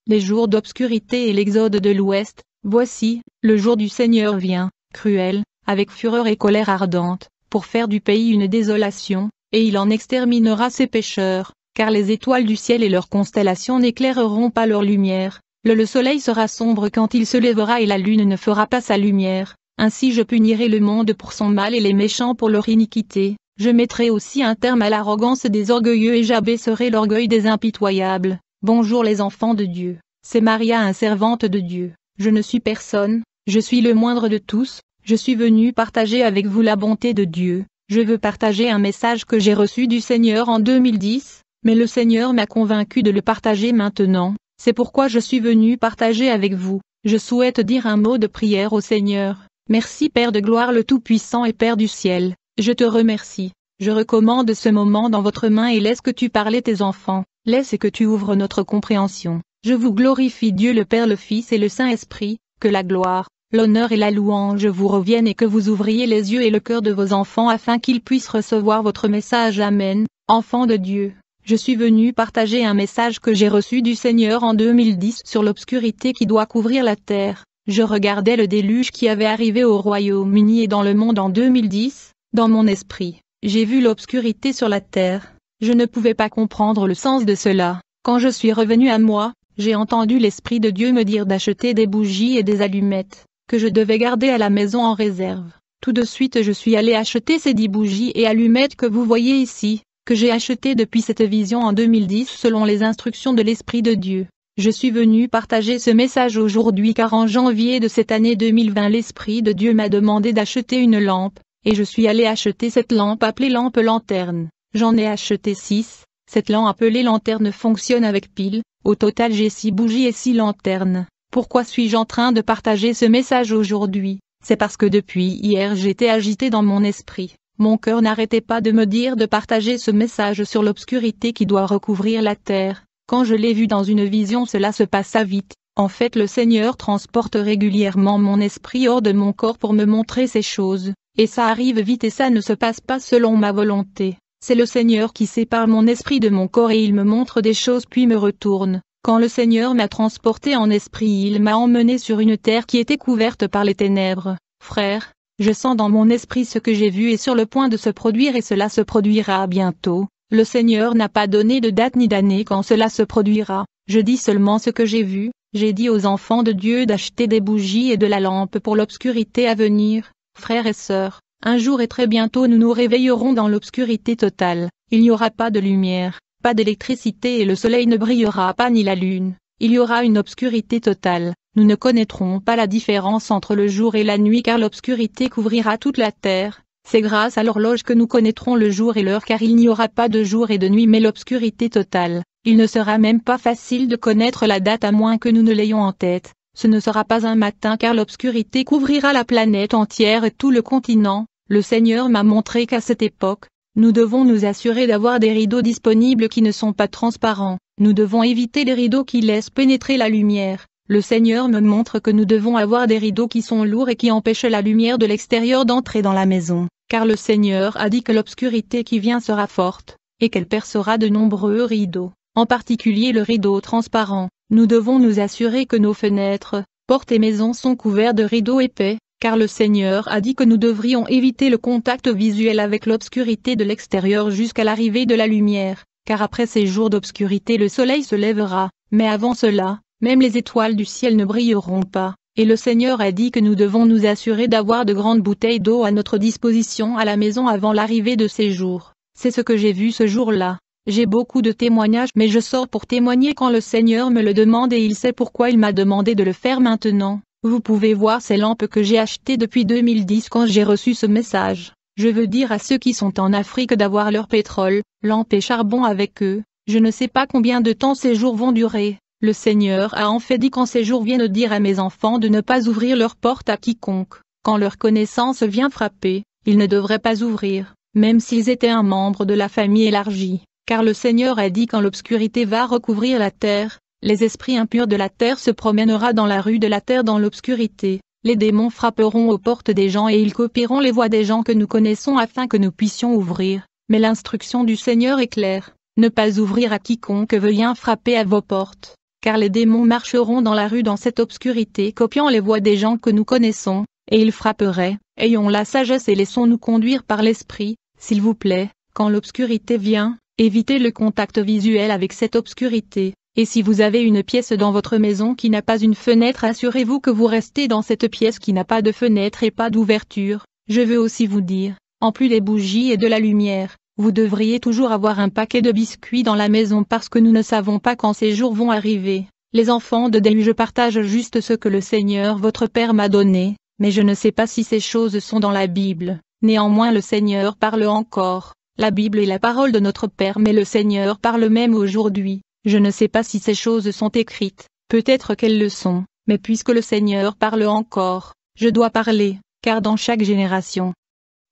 les jours d'obscurité et l'exode de l'Ouest. Voici, le jour du Seigneur vient, cruel, avec fureur et colère ardente, pour faire du pays une désolation, et il en exterminera ses pécheurs, car les étoiles du ciel et leurs constellations n'éclaireront pas leur lumière. Le soleil sera sombre quand il se lèvera et la lune ne fera pas sa lumière. Ainsi je punirai le monde pour son mal et les méchants pour leur iniquité. Je mettrai aussi un terme à l'arrogance des orgueilleux et j'abaisserai l'orgueil des impitoyables. Bonjour les enfants de Dieu, c'est Maria, une servante de Dieu. Je ne suis personne, je suis le moindre de tous, je suis venu partager avec vous la bonté de Dieu. Je veux partager un message que j'ai reçu du Seigneur en 2010, mais le Seigneur m'a convaincu de le partager maintenant. C'est pourquoi je suis venu partager avec vous. Je souhaite dire un mot de prière au Seigneur. Merci Père de gloire le Tout-Puissant et Père du ciel, je te remercie. Je recommande ce moment dans votre main et laisse que tu parles tes enfants, laisse que tu ouvres notre compréhension. Je vous glorifie Dieu le Père, le Fils et le Saint-Esprit, que la gloire, l'honneur et la louange vous reviennent et que vous ouvriez les yeux et le cœur de vos enfants afin qu'ils puissent recevoir votre message. Amen. Enfants de Dieu. Je suis venu partager un message que j'ai reçu du Seigneur en 2010 sur l'obscurité qui doit couvrir la terre. Je regardais le déluge qui avait arrivé au Royaume-Uni et dans le monde en 2010, dans mon esprit, j'ai vu l'obscurité sur la terre. Je ne pouvais pas comprendre le sens de cela. Quand je suis revenu à moi, j'ai entendu l'Esprit de Dieu me dire d'acheter des bougies et des allumettes, que je devais garder à la maison en réserve. Tout de suite je suis allé acheter ces 10 bougies et allumettes que vous voyez ici, que j'ai acheté depuis cette vision en 2010 selon les instructions de l'Esprit de Dieu. Je suis venu partager ce message aujourd'hui car en janvier de cette année 2020 l'Esprit de Dieu m'a demandé d'acheter une lampe, et je suis allé acheter cette lampe appelée lampe lanterne. J'en ai acheté 6, cette lampe appelée lanterne fonctionne avec pile, au total j'ai 6 bougies et 6 lanternes. Pourquoi suis-je en train de partager ce message aujourd'hui? C'est parce que depuis hier j'étais agité dans mon esprit. Mon cœur n'arrêtait pas de me dire de partager ce message sur l'obscurité qui doit recouvrir la terre. Quand je l'ai vu dans une vision, cela se passa vite. En fait, le Seigneur transporte régulièrement mon esprit hors de mon corps pour me montrer ces choses. Et ça arrive vite et ça ne se passe pas selon ma volonté. C'est le Seigneur qui sépare mon esprit de mon corps et il me montre des choses puis me retourne. Quand le Seigneur m'a transporté en esprit, il m'a emmené sur une terre qui était couverte par les ténèbres. Frère, je sens dans mon esprit ce que j'ai vu est sur le point de se produire et cela se produira bientôt. Le Seigneur n'a pas donné de date ni d'année quand cela se produira. Je dis seulement ce que j'ai vu. J'ai dit aux enfants de Dieu d'acheter des bougies et de la lampe pour l'obscurité à venir. Frères et sœurs, un jour et très bientôt nous nous réveillerons dans l'obscurité totale. Il n'y aura pas de lumière, pas d'électricité et le soleil ne brillera pas ni la lune. Il y aura une obscurité totale. Nous ne connaîtrons pas la différence entre le jour et la nuit car l'obscurité couvrira toute la terre. C'est grâce à l'horloge que nous connaîtrons le jour et l'heure car il n'y aura pas de jour et de nuit mais l'obscurité totale. Il ne sera même pas facile de connaître la date à moins que nous ne l'ayons en tête. Ce ne sera pas un matin car l'obscurité couvrira la planète entière et tout le continent. Le Seigneur m'a montré qu'à cette époque, nous devons nous assurer d'avoir des rideaux disponibles qui ne sont pas transparents. Nous devons éviter les rideaux qui laissent pénétrer la lumière. Le Seigneur me montre que nous devons avoir des rideaux qui sont lourds et qui empêchent la lumière de l'extérieur d'entrer dans la maison, car le Seigneur a dit que l'obscurité qui vient sera forte, et qu'elle percera de nombreux rideaux, en particulier le rideau transparent. Nous devons nous assurer que nos fenêtres, portes et maisons sont couverts de rideaux épais, car le Seigneur a dit que nous devrions éviter le contact visuel avec l'obscurité de l'extérieur jusqu'à l'arrivée de la lumière, car après ces jours d'obscurité le soleil se lèvera, mais avant cela, même les étoiles du ciel ne brilleront pas, et le Seigneur a dit que nous devons nous assurer d'avoir de grandes bouteilles d'eau à notre disposition à la maison avant l'arrivée de ces jours. C'est ce que j'ai vu ce jour-là. J'ai beaucoup de témoignages mais je sors pour témoigner quand le Seigneur me le demande et il sait pourquoi il m'a demandé de le faire maintenant. Vous pouvez voir ces lampes que j'ai achetées depuis 2010 quand j'ai reçu ce message. Je veux dire à ceux qui sont en Afrique d'avoir leur pétrole, lampes et charbon avec eux. Je ne sais pas combien de temps ces jours vont durer. Le Seigneur a en fait dit quand ces jours viennent dire à mes enfants de ne pas ouvrir leurs portes à quiconque. Quand leur connaissance vient frapper, ils ne devraient pas ouvrir, même s'ils étaient un membre de la famille élargie. Car le Seigneur a dit quand l'obscurité va recouvrir la terre, les esprits impurs de la terre se promènera dans la rue de la terre dans l'obscurité. Les démons frapperont aux portes des gens et ils copieront les voix des gens que nous connaissons afin que nous puissions ouvrir. Mais l'instruction du Seigneur est claire, ne pas ouvrir à quiconque vient frapper à vos portes. car les démons marcheront dans la rue dans cette obscurité copiant les voix des gens que nous connaissons, et ils frapperaient. Ayons la sagesse et laissons-nous conduire par l'esprit, s'il vous plaît, quand l'obscurité vient, évitez le contact visuel avec cette obscurité. Et si vous avez une pièce dans votre maison qui n'a pas une fenêtre, assurez-vous que vous restez dans cette pièce qui n'a pas de fenêtre et pas d'ouverture. Je veux aussi vous dire, en plus des bougies et de la lumière, vous devriez toujours avoir un paquet de biscuits dans la maison parce que nous ne savons pas quand ces jours vont arriver. Les enfants de Dieu, je partage juste ce que le Seigneur votre Père m'a donné, mais je ne sais pas si ces choses sont dans la Bible. Néanmoins le Seigneur parle encore. La Bible est la parole de notre Père, mais le Seigneur parle même aujourd'hui. Je ne sais pas si ces choses sont écrites, peut-être qu'elles le sont, mais puisque le Seigneur parle encore, je dois parler, car dans chaque génération,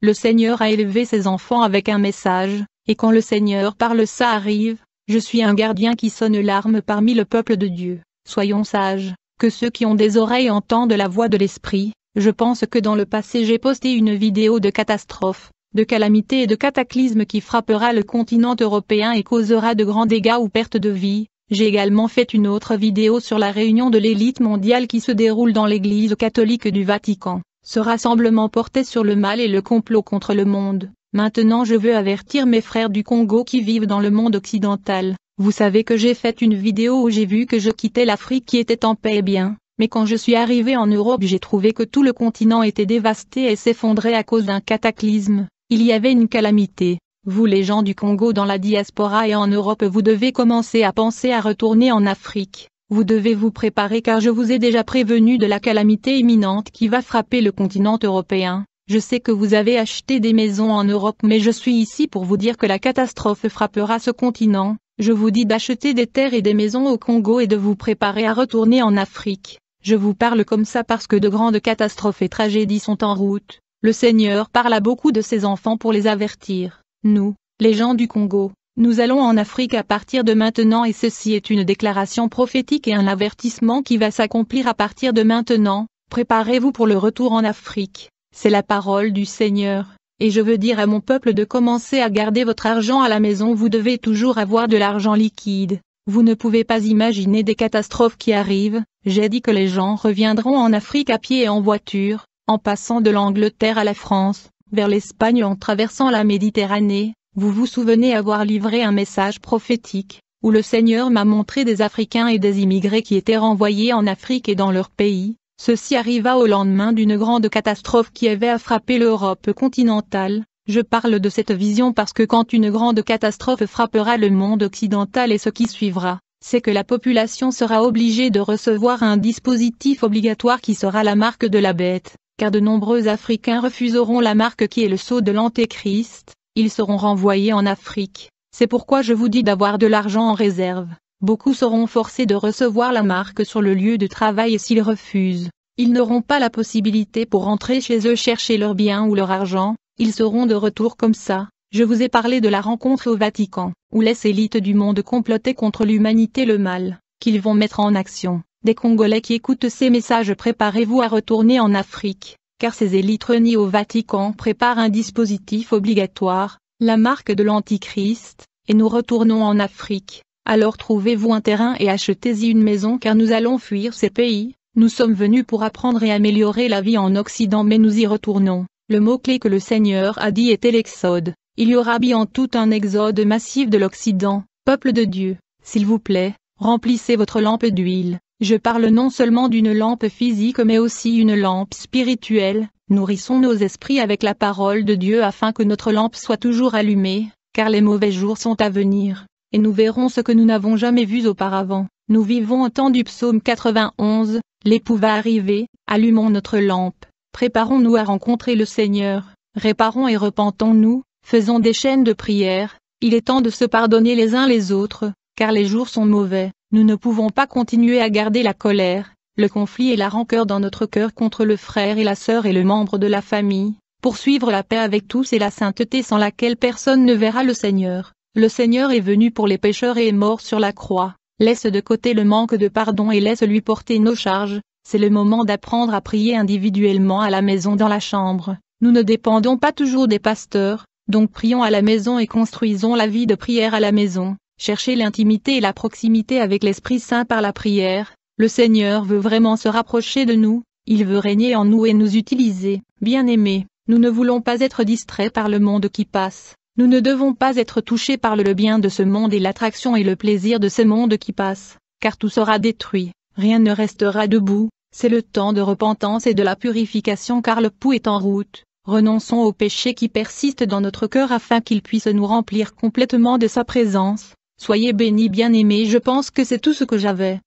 le Seigneur a élevé ses enfants avec un message, et quand le Seigneur parle ça arrive, je suis un gardien qui sonne l'arme parmi le peuple de Dieu. Soyons sages, que ceux qui ont des oreilles entendent la voix de l'Esprit. Je pense que dans le passé j'ai posté une vidéo de catastrophe, de calamité et de cataclysme qui frappera le continent européen et causera de grands dégâts ou pertes de vie. J'ai également fait une autre vidéo sur la réunion de l'élite mondiale qui se déroule dans l'Église catholique du Vatican. Ce rassemblement portait sur le mal et le complot contre le monde. Maintenant je veux avertir mes frères du Congo qui vivent dans le monde occidental. Vous savez que j'ai fait une vidéo où j'ai vu que je quittais l'Afrique qui était en paix et bien. Mais quand je suis arrivé en Europe j'ai trouvé que tout le continent était dévasté et s'effondrait à cause d'un cataclysme. Il y avait une calamité. Vous les gens du Congo dans la diaspora et en Europe, vous devez commencer à penser à retourner en Afrique. Vous devez vous préparer car je vous ai déjà prévenu de la calamité imminente qui va frapper le continent européen. Je sais que vous avez acheté des maisons en Europe mais je suis ici pour vous dire que la catastrophe frappera ce continent. Je vous dis d'acheter des terres et des maisons au Congo et de vous préparer à retourner en Afrique. Je vous parle comme ça parce que de grandes catastrophes et tragédies sont en route. Le Seigneur parle à beaucoup de ses enfants pour les avertir. Nous, les gens du Congo, nous allons en Afrique à partir de maintenant et ceci est une déclaration prophétique et un avertissement qui va s'accomplir à partir de maintenant. Préparez-vous pour le retour en Afrique. C'est la parole du Seigneur. Et je veux dire à mon peuple de commencer à garder votre argent à la maison. Vous devez toujours avoir de l'argent liquide. Vous ne pouvez pas imaginer des catastrophes qui arrivent. J'ai dit que les gens reviendront en Afrique à pied et en voiture. En passant de l'Angleterre à la France, vers l'Espagne en traversant la Méditerranée, vous vous souvenez avoir livré un message prophétique, où le Seigneur m'a montré des Africains et des immigrés qui étaient renvoyés en Afrique et dans leur pays. Ceci arriva au lendemain d'une grande catastrophe qui avait frappé l'Europe continentale. Je parle de cette vision parce que quand une grande catastrophe frappera le monde occidental et ce qui suivra, c'est que la population sera obligée de recevoir un dispositif obligatoire qui sera la marque de la bête. Car de nombreux Africains refuseront la marque qui est le sceau de l'Antéchrist, ils seront renvoyés en Afrique. C'est pourquoi je vous dis d'avoir de l'argent en réserve. Beaucoup seront forcés de recevoir la marque sur le lieu de travail et s'ils refusent, ils n'auront pas la possibilité pour rentrer chez eux chercher leurs biens ou leur argent, ils seront de retour comme ça. Je vous ai parlé de la rencontre au Vatican, où les élites du monde complotaient contre l'humanité le mal, qu'ils vont mettre en action. Des Congolais qui écoutent ces messages, préparez-vous à retourner en Afrique, car ces élites réunies au Vatican préparent un dispositif obligatoire, la marque de l'Antichrist, et nous retournons en Afrique. Alors trouvez-vous un terrain et achetez-y une maison car nous allons fuir ces pays. Nous sommes venus pour apprendre et améliorer la vie en Occident mais nous y retournons. Le mot-clé que le Seigneur a dit était l'exode. Il y aura bien tout un exode massif de l'Occident. Peuple de Dieu, s'il vous plaît, remplissez votre lampe d'huile. Je parle non seulement d'une lampe physique mais aussi une lampe spirituelle. Nourrissons nos esprits avec la parole de Dieu afin que notre lampe soit toujours allumée, car les mauvais jours sont à venir, et nous verrons ce que nous n'avons jamais vu auparavant. Nous vivons au temps du psaume 91, l'époux va arriver, allumons notre lampe, préparons-nous à rencontrer le Seigneur, réparons et repentons-nous, faisons des chaînes de prière, il est temps de se pardonner les uns les autres, car les jours sont mauvais. Nous ne pouvons pas continuer à garder la colère, le conflit et la rancœur dans notre cœur contre le frère et la sœur et le membre de la famille, poursuivre la paix avec tous et la sainteté sans laquelle personne ne verra le Seigneur. Le Seigneur est venu pour les pécheurs et est mort sur la croix. Laisse de côté le manque de pardon et laisse-lui porter nos charges. C'est le moment d'apprendre à prier individuellement à la maison dans la chambre. Nous ne dépendons pas toujours des pasteurs, donc prions à la maison et construisons la vie de prière à la maison. chercher l'intimité et la proximité avec l'Esprit Saint par la prière. Le Seigneur veut vraiment se rapprocher de nous, il veut régner en nous et nous utiliser. Bien-aimés, nous ne voulons pas être distraits par le monde qui passe. Nous ne devons pas être touchés par le bien de ce monde et l'attraction et le plaisir de ce monde qui passe, car tout sera détruit, rien ne restera debout. C'est le temps de repentance et de la purification car le pouls est en route. Renonçons aux péchés qui persistent dans notre cœur afin qu'il puisse nous remplir complètement de sa présence. Soyez bénis bien-aimés, je pense que c'est tout ce que j'avais